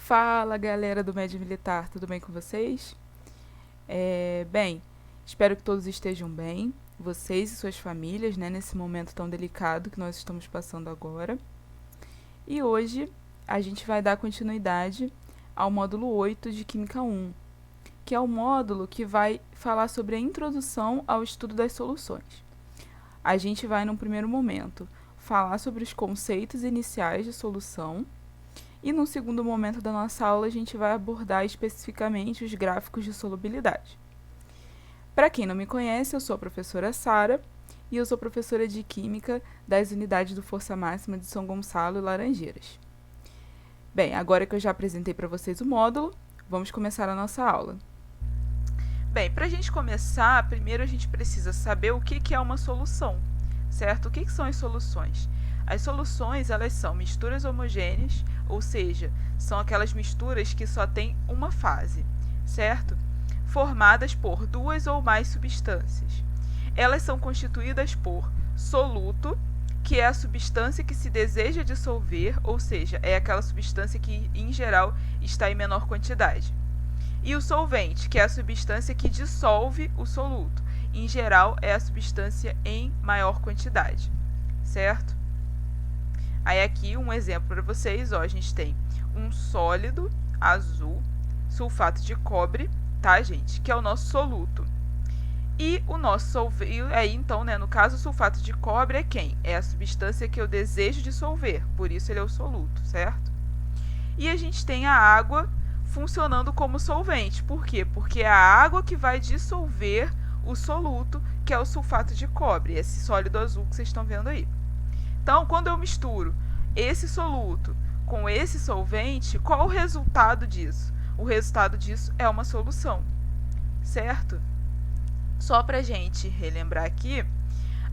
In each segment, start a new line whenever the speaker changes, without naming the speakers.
Fala, galera do Médio Militar, tudo bem com vocês? Bem, espero que todos estejam bem, vocês e suas famílias, né, nesse momento tão delicado que nós estamos passando agora. E hoje a gente vai dar continuidade ao módulo 8 de Química 1, que é o módulo que vai falar sobre a introdução ao estudo das soluções. A gente vai, num primeiro momento, falar sobre os conceitos iniciais de solução, e no segundo momento da nossa aula a gente vai abordar especificamente os gráficos de solubilidade. Para quem não me conhece, eu sou a professora Sara e eu sou professora de Química das unidades do Força Máxima de São Gonçalo e Laranjeiras. Bem, agora que eu já apresentei para vocês o módulo, vamos começar a nossa aula. Bem, para a gente começar, primeiro a gente precisa saber o que é uma solução, certo? O que são as soluções? As soluções, elas são misturas homogêneas, ou seja, são aquelas misturas que só têm uma fase, certo? Formadas por duas ou mais substâncias. Elas são constituídas por soluto, que é a substância que se deseja dissolver, ou seja, é aquela substância que, em geral, está em menor quantidade. E o solvente, que é a substância que dissolve o soluto. Em geral, é a substância em maior quantidade, certo? Aí aqui um exemplo para vocês, ó, a gente tem um sólido azul, sulfato de cobre, tá, gente? Que é o nosso soluto. E o nosso solvente, aí então, né, no caso, o sulfato de cobre é quem? É a substância que eu desejo dissolver, por isso ele é o soluto, certo? E a gente tem a água funcionando como solvente. Por quê? Porque é a água que vai dissolver o soluto, que é o sulfato de cobre, esse sólido azul que vocês estão vendo aí. Então, quando eu misturo esse soluto com esse solvente, qual o resultado disso? O resultado disso é uma solução, certo? Só para a gente relembrar aqui,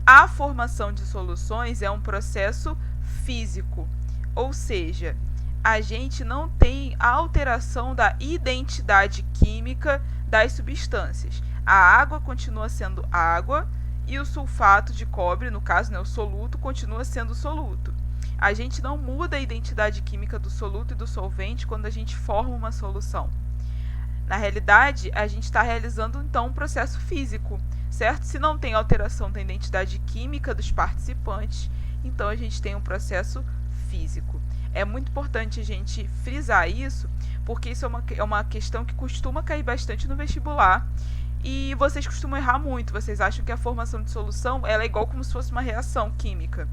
a formação de soluções é um processo físico, ou seja, a gente não tem alteração da identidade química das substâncias. A água continua sendo água, e o sulfato de cobre, no caso, né, o soluto, continua sendo soluto. A gente não muda a identidade química do soluto e do solvente quando a gente forma uma solução. Na realidade, a gente está realizando, então, um processo físico, certo? Se não tem alteração da identidade química dos participantes, então a gente tem um processo físico. É muito importante a gente frisar isso, porque isso é uma questão que costuma cair bastante no vestibular, e vocês costumam errar muito, vocês acham que a formação de solução ela é igual como se fosse uma reação química.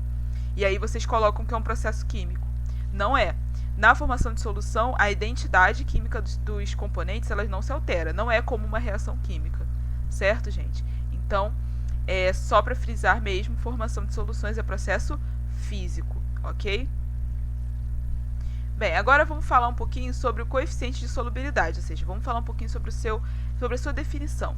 E aí vocês colocam que é um processo químico. Não é. Na formação de solução, a identidade química dos componentes elas não se altera, não é como uma reação química. Certo, gente? Então, só para frisar mesmo, formação de soluções é processo físico, ok? Bem, agora vamos falar um pouquinho sobre o coeficiente de solubilidade, ou seja, vamos falar um pouquinho sobre a sua definição.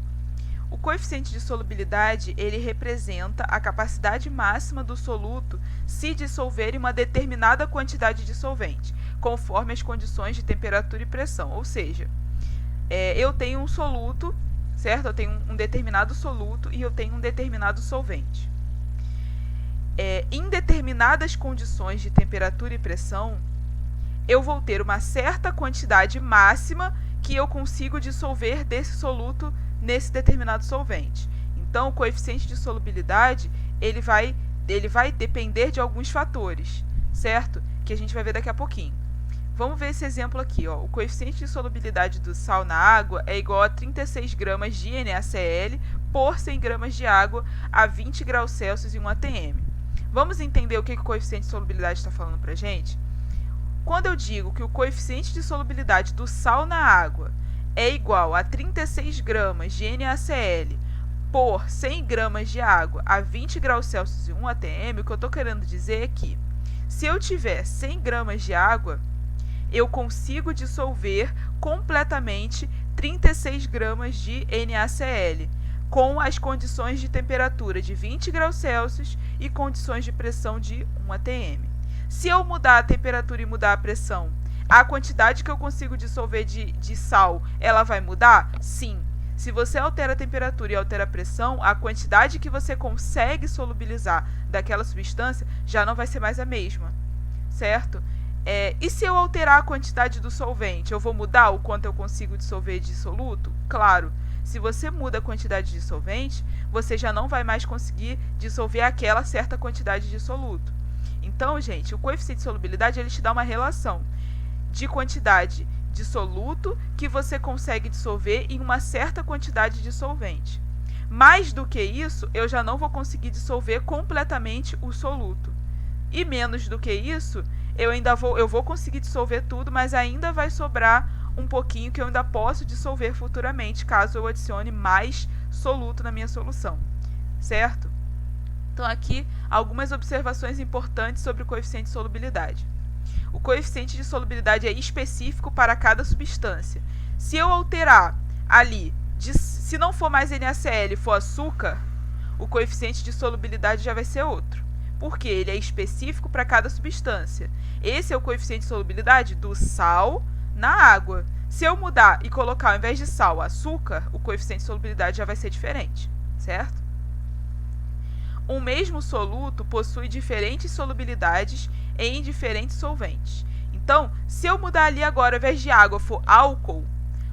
O coeficiente de solubilidade, ele representa a capacidade máxima do soluto se dissolver em uma determinada quantidade de solvente, conforme as condições de temperatura e pressão. Ou seja, eu tenho um soluto, certo? Eu tenho um determinado soluto e eu tenho um determinado solvente. Em determinadas condições de temperatura e pressão, eu vou ter uma certa quantidade máxima que eu consigo dissolver desse soluto nesse determinado solvente. Então, o coeficiente de solubilidade, ele vai depender de alguns fatores, certo? Que a gente vai ver daqui a pouquinho. Vamos ver esse exemplo aqui, ó. O coeficiente de solubilidade do sal na água é igual a 36 gramas de NaCl por 100 gramas de água a 20 graus Celsius em 1 atm. Vamos entender o que o coeficiente de solubilidade está falando para a gente? Quando eu digo que o coeficiente de solubilidade do sal na água é igual a 36 gramas de NaCl por 100 gramas de água a 20 graus Celsius em 1 atm, o que eu estou querendo dizer é que, se eu tiver 100 gramas de água, eu consigo dissolver completamente 36 gramas de NaCl, com as condições de temperatura de 20 graus Celsius e condições de pressão de 1 atm. Se eu mudar a temperatura e mudar a pressão, a quantidade que eu consigo dissolver de sal, ela vai mudar? Sim. Se você altera a temperatura e altera a pressão, a quantidade que você consegue solubilizar daquela substância já não vai ser mais a mesma, certo? E se eu alterar a quantidade do solvente, eu vou mudar o quanto eu consigo dissolver de soluto? Claro, se você muda a quantidade de solvente, você já não vai mais conseguir dissolver aquela certa quantidade de soluto. Então, gente, o coeficiente de solubilidade ele te dá uma relação de quantidade de soluto que você consegue dissolver em uma certa quantidade de solvente. Mais do que isso, eu já não vou conseguir dissolver completamente o soluto. E menos do que isso, eu vou conseguir dissolver tudo, mas ainda vai sobrar um pouquinho que eu ainda posso dissolver futuramente, caso eu adicione mais soluto na minha solução, certo? Então, aqui, algumas observações importantes sobre o coeficiente de solubilidade. O coeficiente de solubilidade é específico para cada substância. Se eu alterar ali, se não for mais NaCl e for açúcar, o coeficiente de solubilidade já vai ser outro, porque ele é específico para cada substância. Esse é o coeficiente de solubilidade do sal na água. Se eu mudar e colocar, ao invés de sal, açúcar, o coeficiente de solubilidade já vai ser diferente, certo? Um mesmo soluto possui diferentes solubilidades em diferentes solventes. Então, se eu mudar ali agora, ao invés de água, for álcool,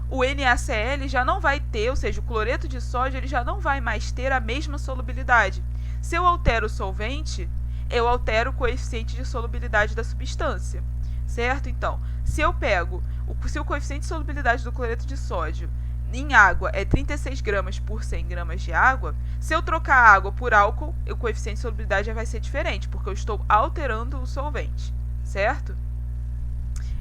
o NaCl já não vai ter, ou seja, o cloreto de sódio ele já não vai mais ter a mesma solubilidade. Se eu altero o solvente, eu altero o coeficiente de solubilidade da substância, certo? Então, se o coeficiente de solubilidade do cloreto de sódio em água é 36 gramas por 100 gramas de água, se eu trocar a água por álcool, o coeficiente de solubilidade já vai ser diferente, porque eu estou alterando o solvente, certo?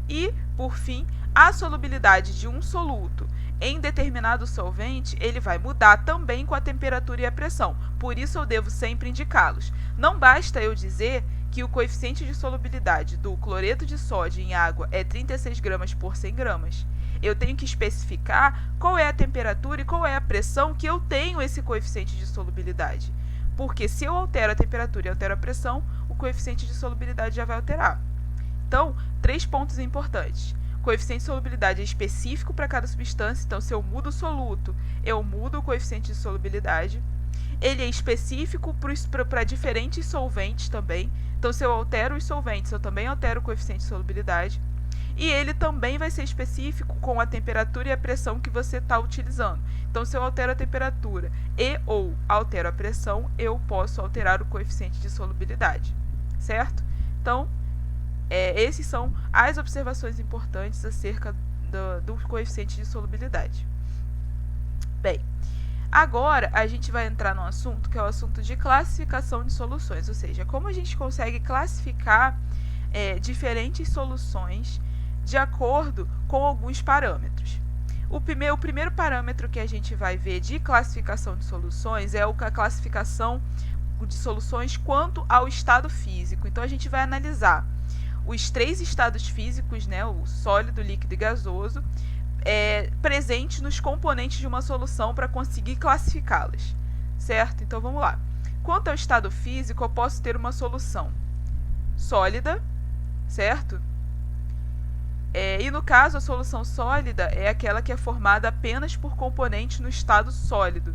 E, por fim, a solubilidade de um soluto em determinado solvente, ele vai mudar também com a temperatura e a pressão. Por isso, eu devo sempre indicá-los. Não basta eu dizer que o coeficiente de solubilidade do cloreto de sódio em água é 36 gramas por 100 gramas. Eu tenho que especificar qual é a temperatura e qual é a pressão que eu tenho esse coeficiente de solubilidade. Porque se eu altero a temperatura e altero a pressão, o coeficiente de solubilidade já vai alterar. Então, 3 pontos importantes. O coeficiente de solubilidade é específico para cada substância, então se eu mudo o soluto, eu mudo o coeficiente de solubilidade. Ele é específico para diferentes solventes também, então se eu altero os solventes, eu também altero o coeficiente de solubilidade. E ele também vai ser específico com a temperatura e a pressão que você está utilizando. Então, se eu altero a temperatura e ou altero a pressão, eu posso alterar o coeficiente de solubilidade, certo? Então, essas são as observações importantes acerca do coeficiente de solubilidade. Bem, agora a gente vai entrar num assunto que é o assunto de classificação de soluções, ou seja, como a gente consegue classificar diferentes soluções de acordo com alguns parâmetros. O primeiro parâmetro que a gente vai ver de classificação de soluções é a classificação de soluções quanto ao estado físico. Então, a gente vai analisar os 3 estados físicos, né, o sólido, líquido e gasoso, presentes nos componentes de uma solução para conseguir classificá-las, certo? Então, vamos lá. Quanto ao estado físico, eu posso ter uma solução sólida, certo? E no caso, a solução sólida é aquela que é formada apenas por componentes no estado sólido,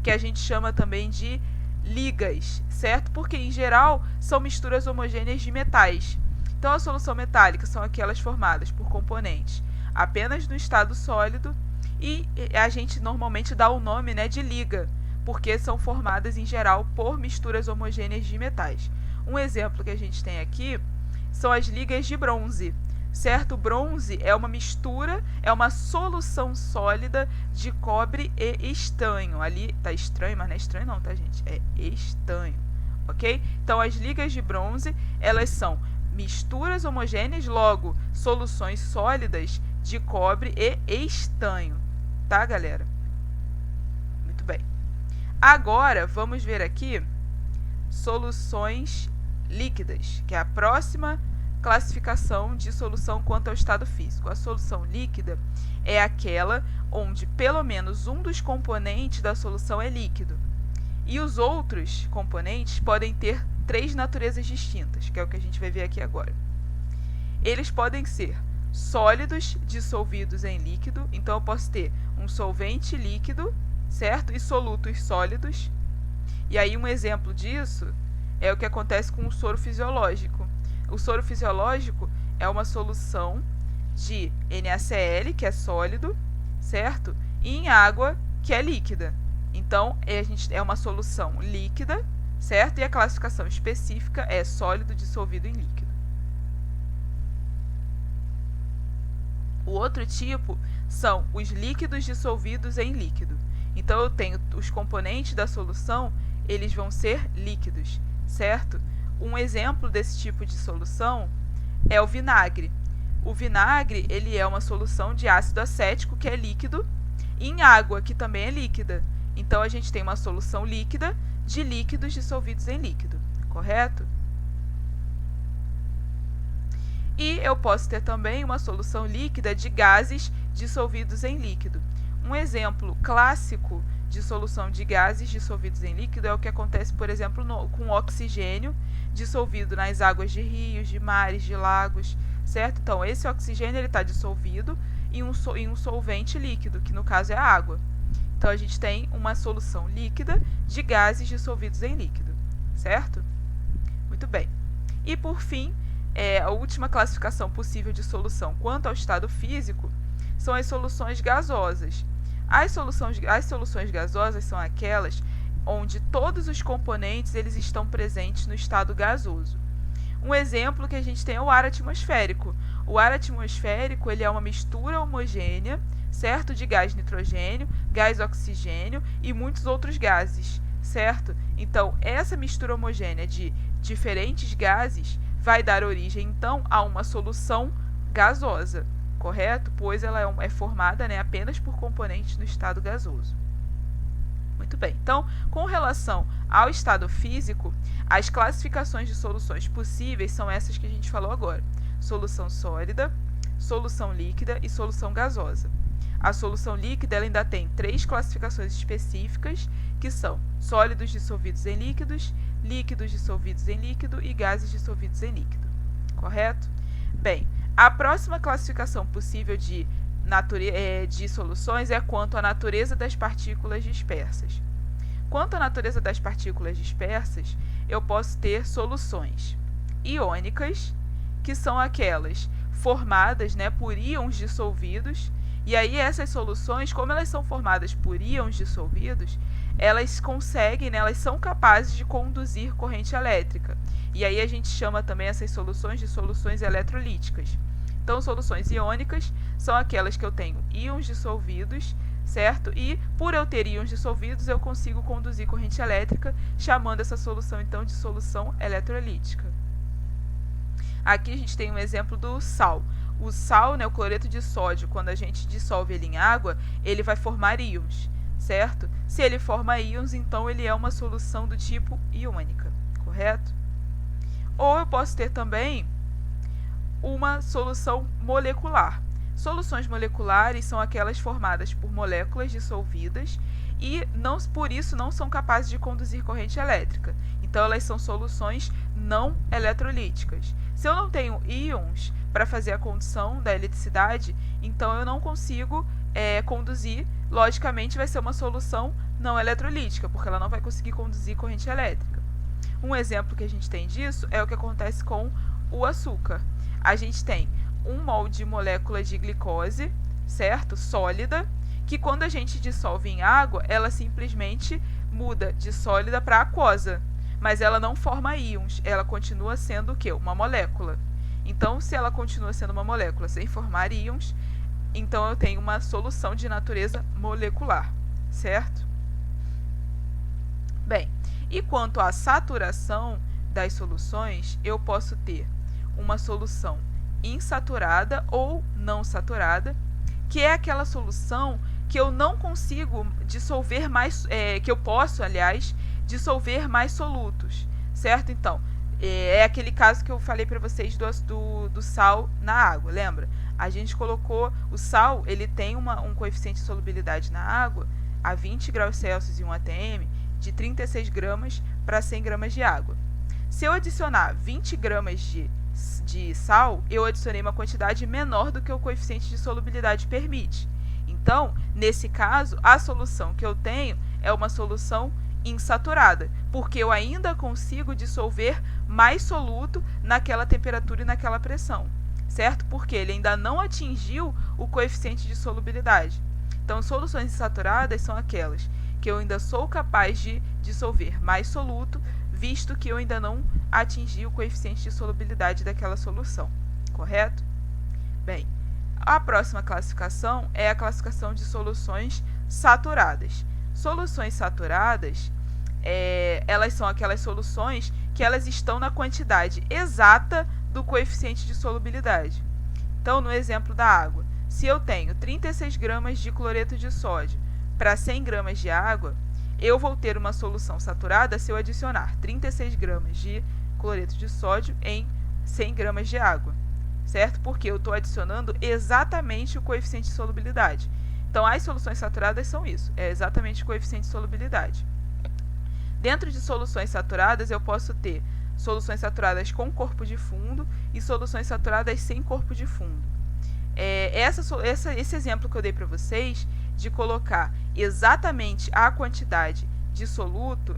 que a gente chama também de ligas, certo? Porque, em geral, são misturas homogêneas de metais. Então, a solução metálica são aquelas formadas por componentes apenas no estado sólido e a gente normalmente dá o nome, né, de liga, porque são formadas, em geral, por misturas homogêneas de metais. Um exemplo que a gente tem aqui são as ligas de bronze, certo? O bronze é uma mistura, é uma solução sólida de cobre e estanho. Ali tá estranho, mas não é estranho não, tá, gente? É estanho, ok? Então, as ligas de bronze, elas são misturas homogêneas, logo, soluções sólidas de cobre e estanho, tá, galera? Muito bem. Agora, vamos ver aqui soluções líquidas, que é a próxima classificação de solução quanto ao estado físico. A solução líquida é aquela onde pelo menos um dos componentes da solução é líquido. E os outros componentes podem ter 3 naturezas distintas, que é o que a gente vai ver aqui agora. Eles podem ser sólidos dissolvidos em líquido, então eu posso ter um solvente líquido, certo? E solutos sólidos. E aí um exemplo disso é o que acontece com o soro fisiológico. O soro fisiológico, é uma solução de NaCl, que é sólido, certo? E em água, que é líquida. Então, é uma solução líquida, certo? E a classificação específica é sólido dissolvido em líquido. O outro tipo são os líquidos dissolvidos em líquido. Então, eu tenho os componentes da solução, eles vão ser líquidos, certo? Um exemplo desse tipo de solução é o vinagre. O vinagre, ele é uma solução de ácido acético, que é líquido, em água, que também é líquida. Então, a gente tem uma solução líquida de líquidos dissolvidos em líquido, correto? E eu posso ter também uma solução líquida de gases dissolvidos em líquido. Um exemplo clássico de solução de gases dissolvidos em líquido é o que acontece, por exemplo, com oxigênio dissolvido nas águas de rios, de mares, de lagos, certo? Então, esse oxigênio está dissolvido em um solvente líquido, que no caso é a água. Então, a gente tem uma solução líquida de gases dissolvidos em líquido, certo? Muito bem. E, por fim, a última classificação possível de solução quanto ao estado físico são as soluções gasosas. As soluções gasosas são aquelas onde todos os componentes eles estão presentes no estado gasoso. Um exemplo que a gente tem é o ar atmosférico. O ar atmosférico ele é uma mistura homogênea, certo? De gás nitrogênio, gás oxigênio e muitos outros gases, certo? Então, essa mistura homogênea de diferentes gases vai dar origem, então, a uma solução gasosa, correto? Pois ela é formada, né, apenas por componentes do estado gasoso. Muito bem. Então, com relação ao estado físico, as classificações de soluções possíveis são essas que a gente falou agora: solução sólida, solução líquida e solução gasosa. A solução líquida ela ainda tem 3 classificações específicas, que são sólidos dissolvidos em líquidos, líquidos dissolvidos em líquido e gases dissolvidos em líquido. Correto? Bem, a próxima classificação possível de soluções é quanto à natureza das partículas dispersas. Quanto à natureza das partículas dispersas, eu posso ter soluções iônicas, que são aquelas formadas, né, por íons dissolvidos. E aí essas soluções, como elas são formadas por íons dissolvidos, elas conseguem, né, elas são capazes de conduzir corrente elétrica. E aí a gente chama também essas soluções de soluções eletrolíticas. Então, soluções iônicas são aquelas que eu tenho íons dissolvidos, certo? E por eu ter íons dissolvidos, eu consigo conduzir corrente elétrica, chamando essa solução, então, de solução eletrolítica. Aqui a gente tem um exemplo do sal. O sal, né, o cloreto de sódio, quando a gente dissolve ele em água, ele vai formar íons, certo? Se ele forma íons, então ele é uma solução do tipo iônica, correto? Ou eu posso ter também uma solução molecular. Soluções moleculares são aquelas formadas por moléculas dissolvidas e por isso não são capazes de conduzir corrente elétrica. Então, elas são soluções não eletrolíticas. Se eu não tenho íons para fazer a condução da eletricidade, então eu não consigo conduzir, logicamente vai ser uma solução não eletrolítica, porque ela não vai conseguir conduzir corrente elétrica. Um exemplo que a gente tem disso é o que acontece com o açúcar. A gente tem 1 mol de molécula de glicose, certo? Sólida, que quando a gente dissolve em água, ela simplesmente muda de sólida para aquosa. Mas ela não forma íons, ela continua sendo o quê? Uma molécula. Então, se ela continua sendo uma molécula sem formar íons, então eu tenho uma solução de natureza molecular, certo? Bem, e quanto à saturação das soluções, eu posso ter uma solução insaturada ou não saturada, que é aquela solução que eu não consigo dissolver mais, que eu posso, aliás, dissolver mais solutos, certo? Então, é aquele caso que eu falei para vocês do sal na água, lembra? A gente colocou o sal, ele tem um coeficiente de solubilidade na água a 20 graus Celsius e 1 atm de 36 gramas para 100 gramas de água. Se eu adicionar 20 gramas de sal, eu adicionei uma quantidade menor do que o coeficiente de solubilidade permite. Então, nesse caso, a solução que eu tenho é uma solução insaturada, porque eu ainda consigo dissolver mais soluto naquela temperatura e naquela pressão, certo? Porque ele ainda não atingiu o coeficiente de solubilidade. Então, soluções insaturadas são aquelas que eu ainda sou capaz de dissolver mais soluto, visto que eu ainda não atingi o coeficiente de solubilidade daquela solução, correto? Bem, a próxima classificação é a classificação de soluções saturadas. Soluções saturadas, elas são aquelas soluções que elas estão na quantidade exata do coeficiente de solubilidade. Então, no exemplo da água, se eu tenho 36 gramas de cloreto de sódio para 100 gramas de água, eu vou ter uma solução saturada se eu adicionar 36 gramas de cloreto de sódio em 100 gramas de água, certo? Porque eu estou adicionando exatamente o coeficiente de solubilidade. Então, as soluções saturadas são isso, é exatamente o coeficiente de solubilidade. Dentro de soluções saturadas, eu posso ter soluções saturadas com corpo de fundo e soluções saturadas sem corpo de fundo. Esse exemplo que eu dei para vocês, de colocar exatamente a quantidade de soluto,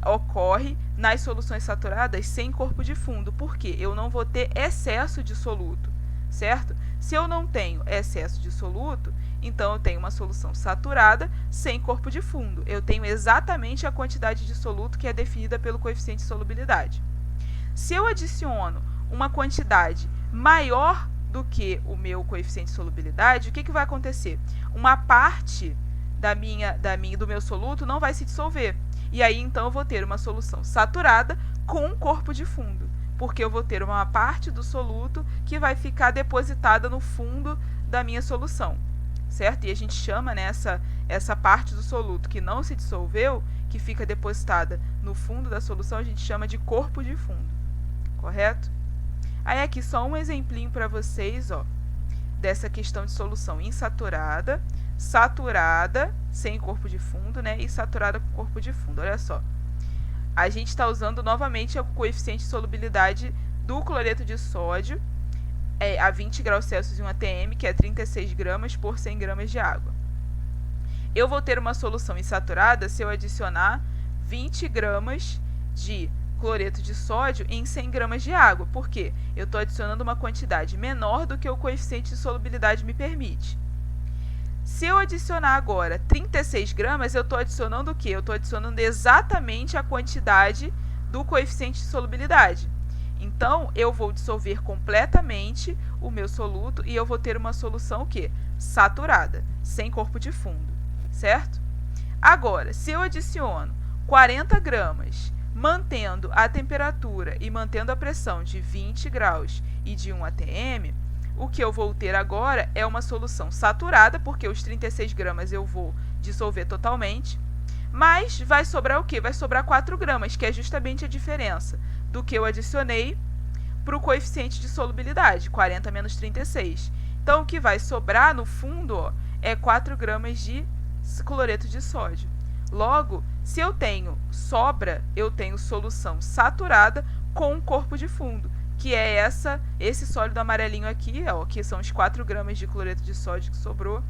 ocorre nas soluções saturadas sem corpo de fundo, porque eu não vou ter excesso de soluto, certo? Se eu não tenho excesso de soluto, então eu tenho uma solução saturada sem corpo de fundo. Eu tenho exatamente a quantidade de soluto que é definida pelo coeficiente de solubilidade. Se eu adiciono uma quantidade maior do que o meu coeficiente de solubilidade, o que vai acontecer? Uma parte do meu soluto não vai se dissolver. E aí, então, eu vou ter uma solução saturada com um corpo de fundo, porque eu vou ter uma parte do soluto que vai ficar depositada no fundo da minha solução, certo? E a gente chama, né, essa parte do soluto que não se dissolveu, que fica depositada no fundo da solução, a gente chama de corpo de fundo, correto? Aí aqui só um exemplinho para vocês, ó, dessa questão de solução insaturada, saturada, sem corpo de fundo, né, e saturada com corpo de fundo. Olha só, a gente está usando novamente o coeficiente de solubilidade do cloreto de sódio a 20 graus Celsius em 1 atm, que é 36 gramas por 100 gramas de água. Eu vou ter uma solução insaturada se eu adicionar 20 gramas de cloreto de sódio em 100 gramas de água. Por quê? Eu estou adicionando uma quantidade menor do que o coeficiente de solubilidade me permite. Se eu adicionar agora 36 gramas, eu estou adicionando o quê? Eu estou adicionando exatamente a quantidade do coeficiente de solubilidade. Então, eu vou dissolver completamente o meu soluto e eu vou ter uma solução o quê? Saturada, sem corpo de fundo, certo? Agora, se eu adiciono 40 gramas, mantendo a temperatura e mantendo a pressão de 20 graus e de 1 atm, o que eu vou ter agora é uma solução saturada, porque os 36 gramas eu vou dissolver totalmente, mas vai sobrar o quê? Vai sobrar 4 gramas, que é justamente a diferença do que eu adicionei para o coeficiente de solubilidade, 40 menos 36. Então, o que vai sobrar no fundo, ó, é 4 gramas de cloreto de sódio. Logo, se eu tenho sobra, eu tenho solução saturada com um corpo de fundo, que é esse sólido amarelinho aqui, ó, que são os 4 gramas de cloreto de sódio que sobrou.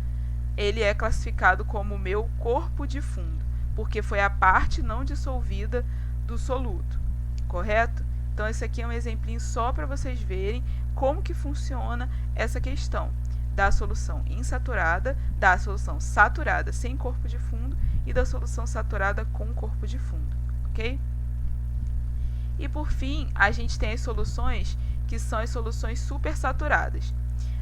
Ele é classificado como o meu corpo de fundo, porque foi a parte não dissolvida do soluto, correto? Então, esse aqui é um exemplinho só para vocês verem como que funciona essa questão da solução insaturada, da solução saturada sem corpo de fundo e da solução saturada com corpo de fundo, ok? E por fim, a gente tem as soluções que são as soluções supersaturadas.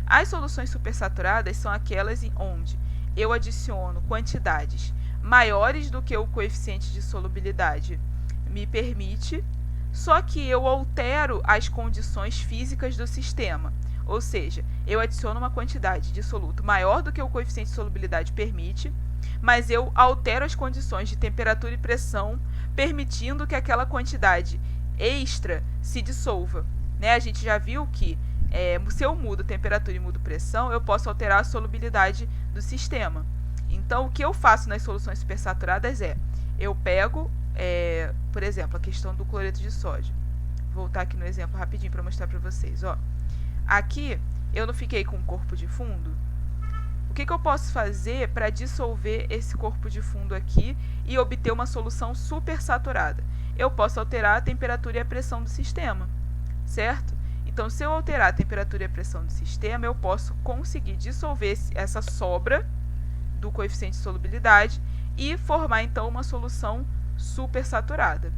As soluções supersaturadas são aquelas onde eu adiciono quantidades maiores do que o coeficiente de solubilidade me permite, só que eu altero as condições físicas do sistema. Ou seja, eu adiciono uma quantidade de soluto maior do que o coeficiente de solubilidade permite, mas eu altero as condições de temperatura e pressão, permitindo que aquela quantidade extra se dissolva, né? A gente já viu que se eu mudo temperatura e mudo pressão, eu posso alterar a solubilidade do sistema. Então, o que eu faço nas soluções supersaturadas eu pego, por exemplo, a questão do cloreto de sódio. Vou voltar aqui no exemplo rapidinho para mostrar para vocês. Ó. Aqui, eu não fiquei com um corpo de fundo. O que eu posso fazer para dissolver esse corpo de fundo aqui e obter uma solução supersaturada? Eu posso alterar a temperatura e a pressão do sistema, certo? Então, se eu alterar a temperatura e a pressão do sistema, eu posso conseguir dissolver essa sobra do coeficiente de solubilidade e formar, então, uma solução supersaturada,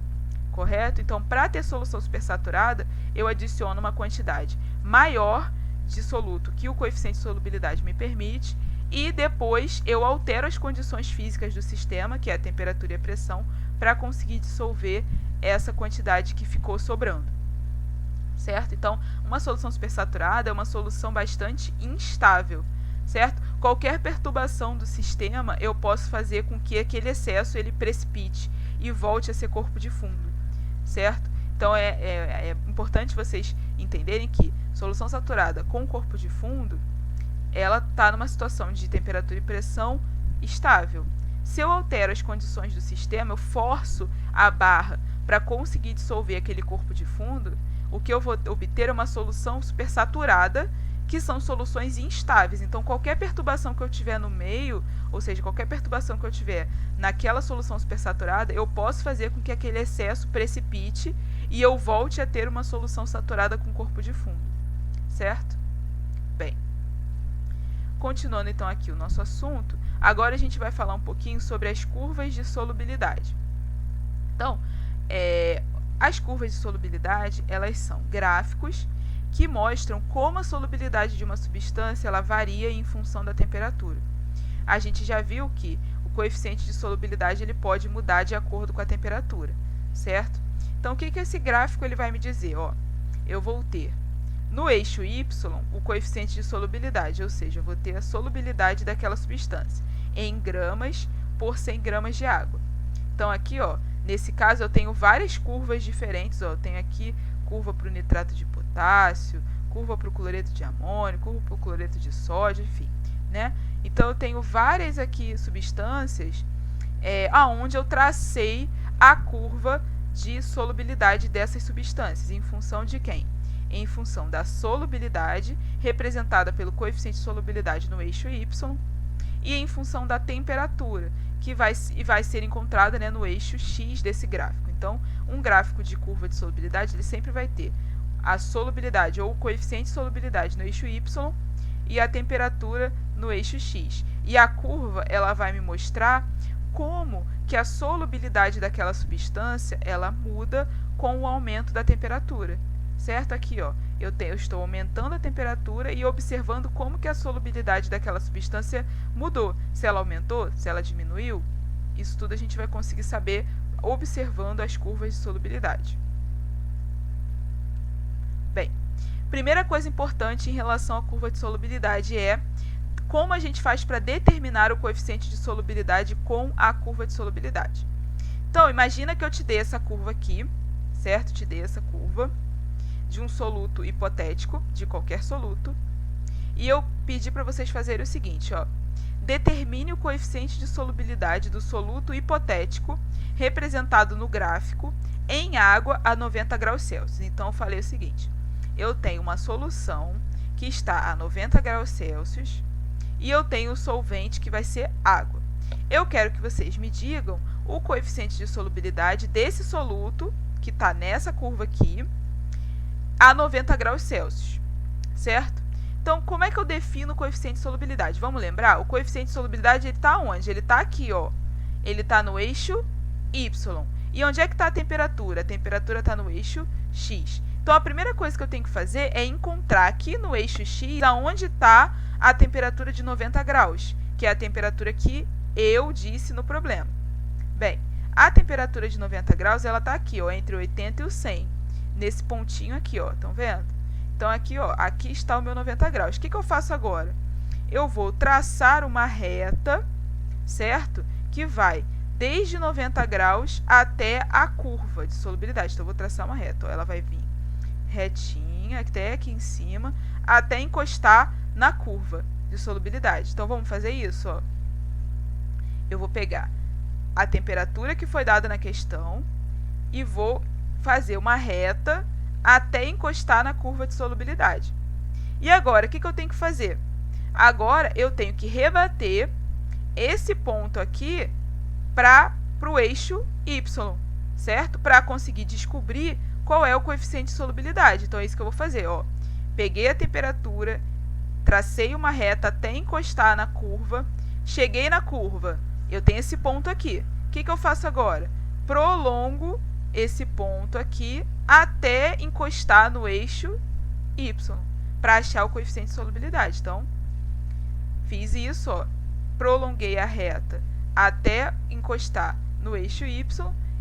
correto? Então, para ter solução supersaturada, eu adiciono uma quantidade maior de soluto que o coeficiente de solubilidade me permite e depois eu altero as condições físicas do sistema, que é a temperatura e a pressão, para conseguir dissolver essa quantidade que ficou sobrando, certo? Então, uma solução supersaturada é uma solução bastante instável, certo? Qualquer perturbação do sistema, eu posso fazer com que aquele excesso ele precipite e volte a ser corpo de fundo, certo? Então, é importante vocês entenderem que solução saturada com corpo de fundo, ela está numa situação de temperatura e pressão estável. Se eu altero as condições do sistema, eu forço a barra para conseguir dissolver aquele corpo de fundo, o que eu vou obter é uma solução supersaturada, que são soluções instáveis. Então, qualquer perturbação que eu tiver no meio, ou seja, qualquer perturbação que eu tiver naquela solução supersaturada, eu posso fazer com que aquele excesso precipite e eu volte a ter uma solução saturada com corpo de fundo, certo? Bem, continuando então aqui o nosso assunto, agora a gente vai falar um pouquinho sobre as curvas de solubilidade. Então, as curvas de solubilidade, elas são gráficos que mostram como a solubilidade de uma substância ela varia em função da temperatura. A gente já viu que o coeficiente de solubilidade ele pode mudar de acordo com a temperatura, certo? Então, o que esse gráfico ele vai me dizer? Ó, eu vou ter no eixo Y o coeficiente de solubilidade, ou seja, eu vou ter a solubilidade daquela substância em gramas por 100 gramas de água. Então, aqui, ó, nesse caso, eu tenho várias curvas diferentes. Ó, eu tenho aqui curva para o nitrato de potássio, curva para o cloreto de amônio, curva para o cloreto de sódio, enfim, né? Então, eu tenho várias aqui substâncias aonde eu tracei a curva de solubilidade dessas substâncias. Em função de quem? Em função da solubilidade, representada pelo coeficiente de solubilidade no eixo Y, e em função da temperatura, que vai ser encontrada, né, no eixo X desse gráfico. Então, um gráfico de curva de solubilidade, ele sempre vai ter a solubilidade ou o coeficiente de solubilidade no eixo Y e a temperatura no eixo X. E a curva, ela vai me mostrar como que a solubilidade daquela substância, ela muda com o aumento da temperatura, certo? Aqui, ó, eu estou aumentando a temperatura e observando como que a solubilidade daquela substância mudou. Se ela aumentou, se ela diminuiu, isso tudo a gente vai conseguir saber observando as curvas de solubilidade. Bem, primeira coisa importante em relação à curva de solubilidade é como a gente faz para determinar o coeficiente de solubilidade com a curva de solubilidade. Então, imagina que eu te dei essa curva aqui, certo? Te dei essa curva de um soluto hipotético, de qualquer soluto, e eu pedi para vocês fazerem o seguinte, ó, determine o coeficiente de solubilidade do soluto hipotético representado no gráfico em água a 90 graus Celsius. Então, eu falei o seguinte, eu tenho uma solução que está a 90 graus Celsius e eu tenho o solvente que vai ser água. Eu quero que vocês me digam o coeficiente de solubilidade desse soluto, que está nessa curva aqui, a 90 graus Celsius, certo? Então, como é que eu defino o coeficiente de solubilidade? Vamos lembrar? O coeficiente de solubilidade está onde? Ele está aqui, ó. Ele está no eixo Y. E onde é que está a temperatura? A temperatura está no eixo X. Então, a primeira coisa que eu tenho que fazer é encontrar aqui no eixo X aonde está a temperatura de 90 graus, que é a temperatura que eu disse no problema. Bem, a temperatura de 90 graus, ela está aqui, ó, entre o 80 e o 100. Nesse pontinho aqui, ó, estão vendo? Então, aqui, ó, aqui está o meu 90 graus. O que eu faço agora? Eu vou traçar uma reta, certo? Que vai desde 90 graus até a curva de solubilidade. Então, eu vou traçar uma reta, ó, ela vai vir retinha, até aqui em cima, até encostar na curva de solubilidade. Então, vamos fazer isso, ó. Eu vou pegar a temperatura que foi dada na questão e vou fazer uma reta até encostar na curva de solubilidade. E agora, o que eu tenho que fazer? Agora, eu tenho que rebater esse ponto aqui para o eixo Y, certo? Para conseguir descobrir qual é o coeficiente de solubilidade. Então, é isso que eu vou fazer. Ó. Peguei a temperatura, tracei uma reta até encostar na curva, cheguei na curva, eu tenho esse ponto aqui. O que eu faço agora? Prolongo esse ponto aqui até encostar no eixo y, para achar o coeficiente de solubilidade. Então, fiz isso, ó, prolonguei a reta até encostar no eixo y,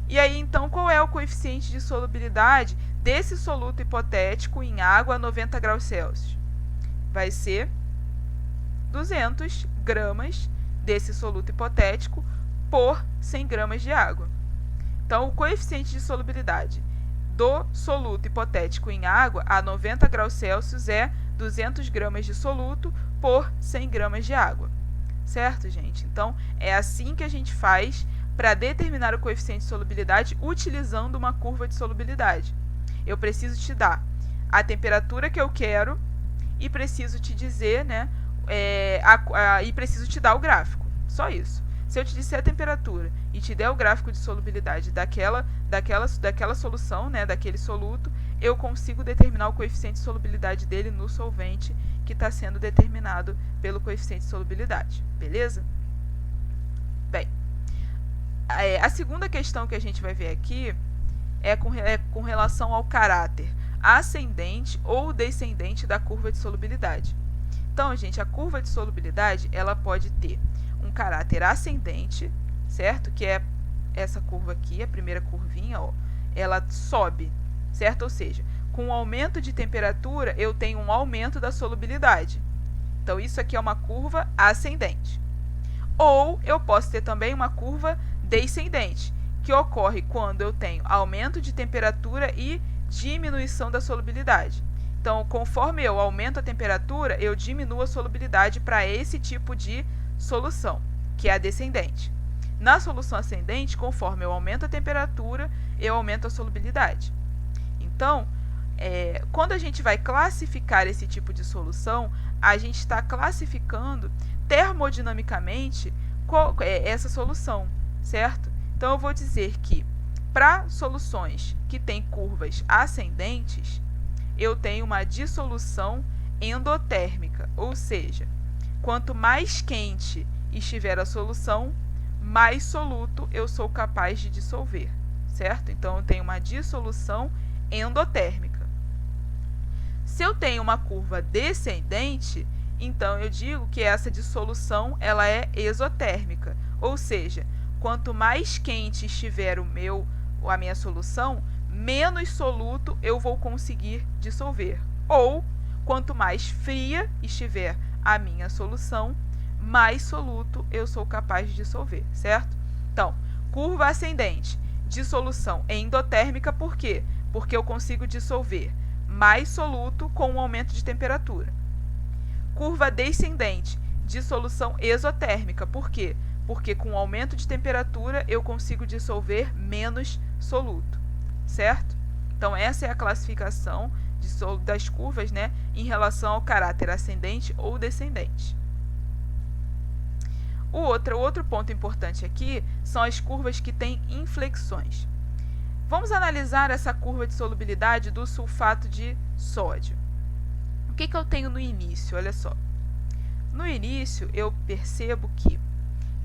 e aí, então, qual é o coeficiente de solubilidade desse soluto hipotético em água a 90 graus Celsius? Vai ser 200 gramas desse soluto hipotético por 100 gramas de água. Então, o coeficiente de solubilidade do soluto hipotético em água a 90 graus Celsius é 200 gramas de soluto por 100 gramas de água. Certo, gente? Então, é assim que a gente faz para determinar o coeficiente de solubilidade utilizando uma curva de solubilidade. Eu preciso te dar a temperatura que eu quero e preciso te dizer, né, e preciso te dar o gráfico. Só isso. Se eu te disser a temperatura e te der o gráfico de solubilidade daquela solução, né, daquele soluto, eu consigo determinar o coeficiente de solubilidade dele no solvente que está sendo determinado pelo coeficiente de solubilidade. Beleza? Bem, a segunda questão que a gente vai ver aqui é com relação ao caráter ascendente ou descendente da curva de solubilidade. Então, gente, a curva de solubilidade ela pode ter um caráter ascendente, certo? Que é essa curva aqui, a primeira curvinha, ó, ela sobe, certo? Ou seja, com o aumento de temperatura, eu tenho um aumento da solubilidade. Então, isso aqui é uma curva ascendente. Ou eu posso ter também uma curva descendente, que ocorre quando eu tenho aumento de temperatura e diminuição da solubilidade. Então, conforme eu aumento a temperatura, eu diminuo a solubilidade para esse tipo de solução, que é a descendente. Na solução ascendente, conforme eu aumento a temperatura, eu aumento a solubilidade. Então, quando a gente vai classificar esse tipo de solução, a gente está classificando termodinamicamente essa solução, certo? Então, eu vou dizer que para soluções que têm curvas ascendentes, eu tenho uma dissolução endotérmica, ou seja, quanto mais quente estiver a solução, mais soluto eu sou capaz de dissolver, certo? Então, eu tenho uma dissolução endotérmica. Se eu tenho uma curva descendente, então eu digo que essa dissolução ela é exotérmica, ou seja, quanto mais quente estiver a minha solução, menos soluto eu vou conseguir dissolver. Ou, quanto mais fria estiver a minha solução, mais soluto eu sou capaz de dissolver, certo? Então, curva ascendente, dissolução endotérmica, por quê? Porque eu consigo dissolver mais soluto com um aumento de temperatura. Curva descendente, dissolução exotérmica, por quê? Porque com o aumento de temperatura eu consigo dissolver menos soluto, certo? Então, essa é a classificação das curvas, né, em relação ao caráter ascendente ou descendente. O outro ponto importante aqui são as curvas que têm inflexões. Vamos analisar essa curva de solubilidade do sulfato de sódio. O que eu tenho no início? Olha só. No início, eu percebo que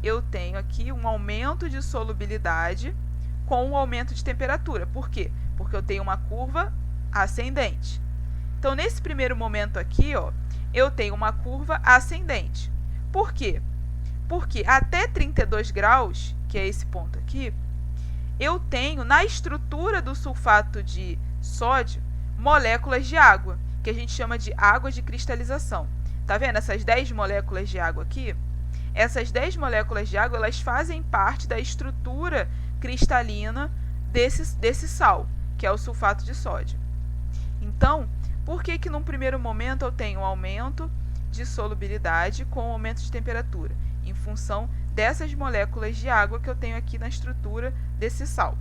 eu tenho aqui um aumento de solubilidade com um aumento de temperatura. Por quê? Porque eu tenho uma curva ascendente. Então, nesse primeiro momento aqui, ó, eu tenho uma curva ascendente. Por quê? Porque até 32 graus, que é esse ponto aqui, eu tenho na estrutura do sulfato de sódio moléculas de água, que a gente chama de água de cristalização. Tá vendo essas 10 moléculas de água aqui? Essas 10 moléculas de água, elas fazem parte da estrutura cristalina desse sal, que é o sulfato de sódio. Então, por que num primeiro momento eu tenho um aumento de solubilidade com um aumento de temperatura? Em função dessas moléculas de água que eu tenho aqui na estrutura desse sal.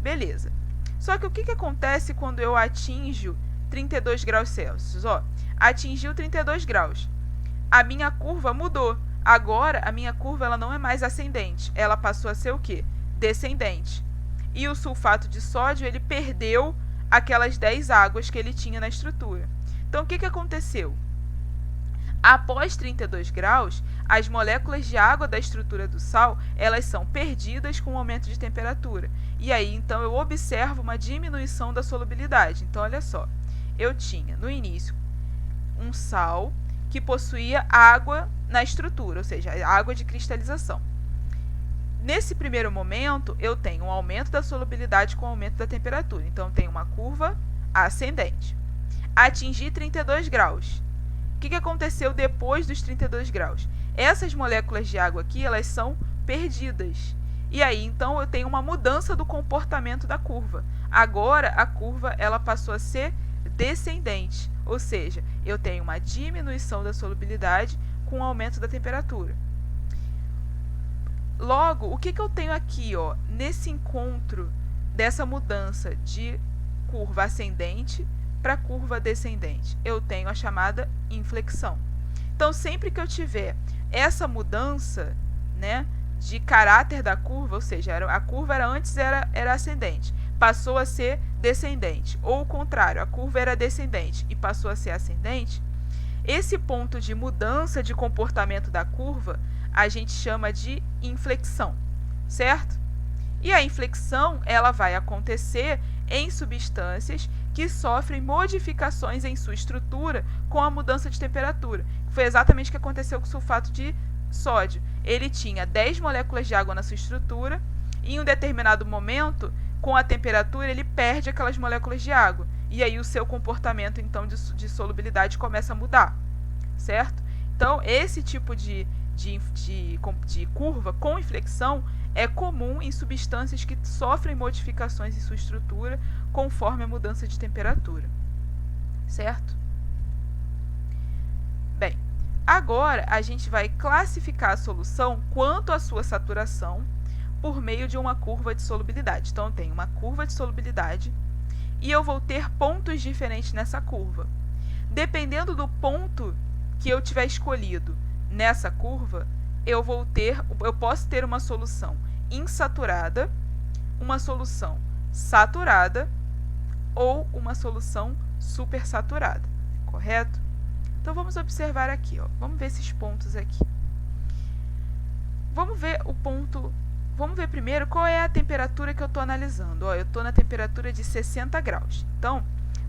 Beleza. Só que o que acontece quando eu atinjo 32 graus Celsius? Ó, atingiu 32 graus. A minha curva mudou. Agora, a minha curva ela não é mais ascendente. Ela passou a ser o quê? Descendente. E o sulfato de sódio ele perdeu aquelas 10 águas que ele tinha na estrutura. Então, o que aconteceu? Após 32 graus, as moléculas de água da estrutura do sal, elas são perdidas com o aumento de temperatura. E aí, então, eu observo uma diminuição da solubilidade. Então, olha só, eu tinha, no início, um sal que possuía água na estrutura, ou seja, água de cristalização. Nesse primeiro momento, eu tenho um aumento da solubilidade com o aumento da temperatura. Então, eu tenho uma curva ascendente. Atingi 32 graus. O que aconteceu depois dos 32 graus? Essas moléculas de água aqui, elas são perdidas. E aí, então, eu tenho uma mudança do comportamento da curva. Agora, a curva ela passou a ser descendente, ou seja, eu tenho uma diminuição da solubilidade com o aumento da temperatura. Logo, o que eu tenho aqui, ó, nesse encontro dessa mudança de curva ascendente para curva descendente? Eu tenho a chamada inflexão. Então, sempre que eu tiver essa mudança, né, de caráter da curva, ou seja, a curva antes era ascendente, passou a ser descendente, ou o contrário, a curva era descendente e passou a ser ascendente, esse ponto de mudança de comportamento da curva a gente chama de inflexão, certo? E a inflexão ela vai acontecer em substâncias que sofrem modificações em sua estrutura com a mudança de temperatura. Foi exatamente o que aconteceu com o sulfato de sódio. Ele tinha 10 moléculas de água na sua estrutura e em um determinado momento, com a temperatura, ele perde aquelas moléculas de água. E aí o seu comportamento, então, de solubilidade começa a mudar, certo? Então, esse tipo de curva com inflexão é comum em substâncias que sofrem modificações em sua estrutura conforme a mudança de temperatura, certo? Bem, agora a gente vai classificar a solução quanto à sua saturação por meio de uma curva de solubilidade. Então, eu tenho uma curva de solubilidade e eu vou ter pontos diferentes nessa curva. Dependendo do ponto que eu tiver escolhido nessa curva, eu posso ter uma solução insaturada, uma solução saturada ou uma solução supersaturada, correto? Então, vamos observar aqui, ó. Vamos ver esses pontos aqui. Vamos ver primeiro qual é a temperatura que eu estou analisando. Ó, eu estou na temperatura de 60 graus. Então,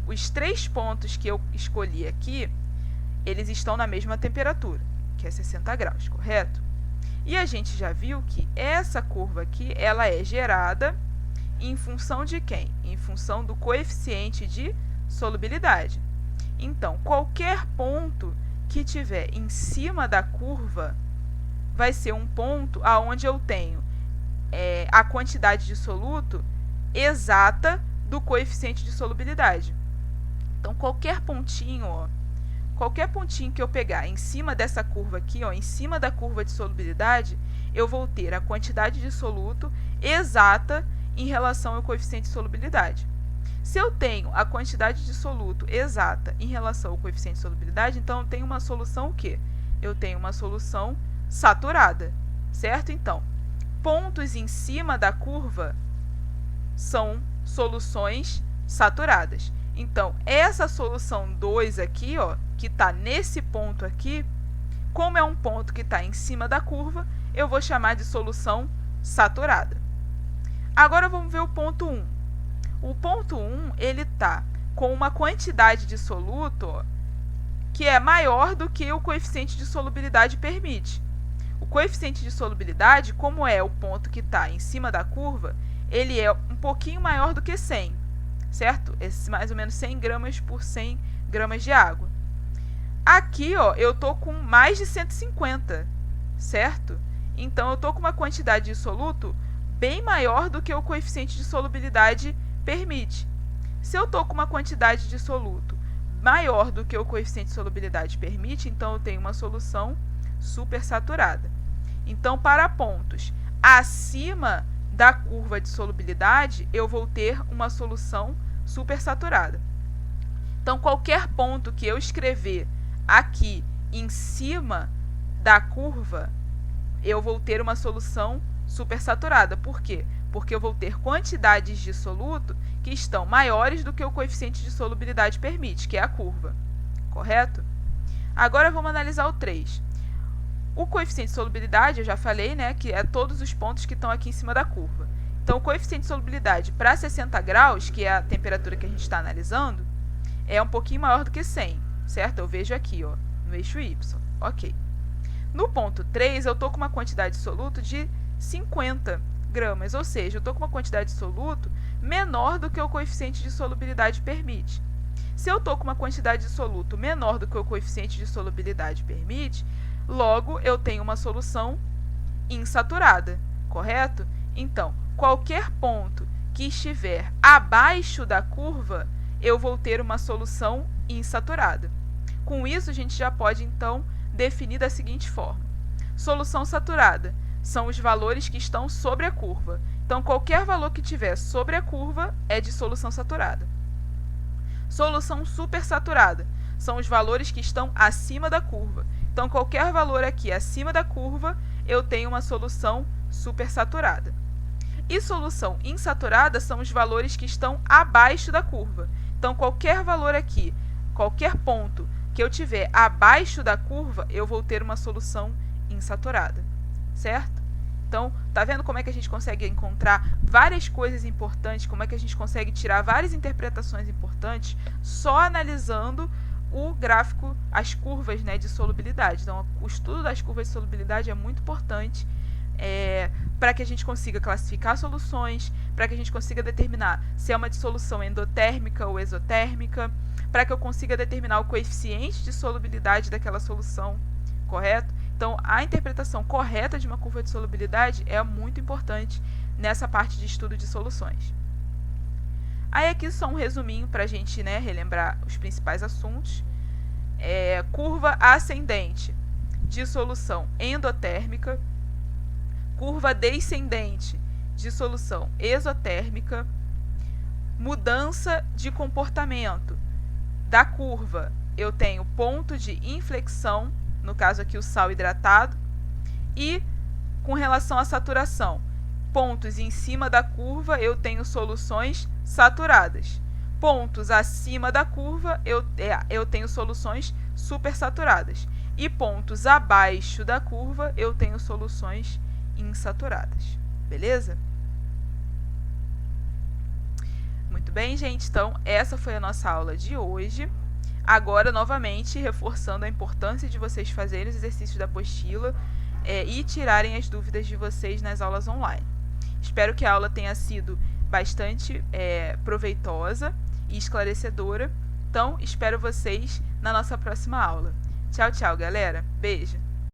os 3 pontos que eu escolhi aqui, eles estão na mesma temperatura, que é 60 graus, correto? E a gente já viu que essa curva aqui, ela é gerada em função de quem? Em função do coeficiente de solubilidade. Então, qualquer ponto que tiver em cima da curva vai ser um ponto onde eu tenho a quantidade de soluto exata do coeficiente de solubilidade. Então, qualquer pontinho que eu pegar em cima dessa curva aqui, ó, em cima da curva de solubilidade, eu vou ter a quantidade de soluto exata em relação ao coeficiente de solubilidade. Se eu tenho a quantidade de soluto exata em relação ao coeficiente de solubilidade, então eu tenho uma solução o quê? Eu tenho uma solução saturada, certo? Então, pontos em cima da curva são soluções saturadas. Então, essa solução 2 aqui, ó, que está nesse ponto aqui, como é um ponto que está em cima da curva, eu vou chamar de solução saturada. Agora, vamos ver o ponto 1. O ponto 1, ele está com uma quantidade de soluto, ó, que é maior do que o coeficiente de solubilidade permite. O coeficiente de solubilidade, como é o ponto que está em cima da curva, ele é um pouquinho maior do que 100, certo? Esse mais ou menos 100 gramas por 100 gramas de água. Aqui, ó, eu estou com mais de 150, certo? Então, eu estou com uma quantidade de soluto bem maior do que o coeficiente de solubilidade permite. Se eu estou com uma quantidade de soluto maior do que o coeficiente de solubilidade permite, então eu tenho uma solução supersaturada. Então, para pontos acima da curva de solubilidade, eu vou ter uma solução supersaturada. Então, qualquer ponto que eu escrever aqui em cima da curva, eu vou ter uma solução supersaturada. Por quê? porque eu vou ter quantidades de soluto que estão maiores do que o coeficiente de solubilidade permite, que é a curva, correto? Agora vamos analisar o 3. O coeficiente de solubilidade, eu já falei, né, que é todos os pontos que estão aqui em cima da curva. Então, o coeficiente de solubilidade para 60 graus, que é a temperatura que a gente está analisando, é um pouquinho maior do que 100, certo? Eu vejo aqui, ó, no eixo Y. Ok. No ponto 3, eu estou com uma quantidade de soluto de 50 gramas, ou seja, eu estou com uma quantidade de soluto menor do que o coeficiente de solubilidade permite. Se eu estou com uma quantidade de soluto menor do que o coeficiente de solubilidade permite, logo eu tenho uma solução insaturada, correto? Então, qualquer ponto que estiver abaixo da curva, eu vou ter uma solução insaturada. Com isso, a gente já pode, então, definir da seguinte forma. Solução saturada são os valores que estão sobre a curva. Então, qualquer valor que tiver sobre a curva é de solução saturada. Solução supersaturada são os valores que estão acima da curva. Então, qualquer valor aqui acima da curva, eu tenho uma solução supersaturada. E solução insaturada são os valores que estão abaixo da curva. Então, qualquer valor aqui, qualquer ponto que eu tiver abaixo da curva, eu vou ter uma solução insaturada, certo? Então, tá vendo como é que a gente consegue encontrar várias coisas importantes, como é que a gente consegue tirar várias interpretações importantes só analisando o gráfico, as curvas, né, de solubilidade. Então, o estudo das curvas de solubilidade é muito importante para que a gente consiga classificar soluções, para que a gente consiga determinar se é uma dissolução endotérmica ou exotérmica, para que eu consiga determinar o coeficiente de solubilidade daquela solução, correto? Então, a interpretação correta de uma curva de solubilidade é muito importante nessa parte de estudo de soluções. Aí aqui só um resuminho para a gente, né, relembrar os principais assuntos. Curva ascendente, dissolução endotérmica. Curva descendente, dissolução exotérmica. Mudança de comportamento da curva, eu tenho ponto de inflexão, no caso aqui o sal hidratado, e com relação à saturação, pontos em cima da curva eu tenho soluções saturadas. Pontos acima da curva eu tenho soluções supersaturadas. E pontos abaixo da curva eu tenho soluções insaturadas. Beleza? Muito bem, gente. Então, essa foi a nossa aula de hoje. Agora, novamente, reforçando a importância de vocês fazerem os exercícios da apostila e tirarem as dúvidas de vocês nas aulas online. Espero que a aula tenha sido bastante proveitosa e esclarecedora. Então, espero vocês na nossa próxima aula. Tchau, tchau, galera. Beijo!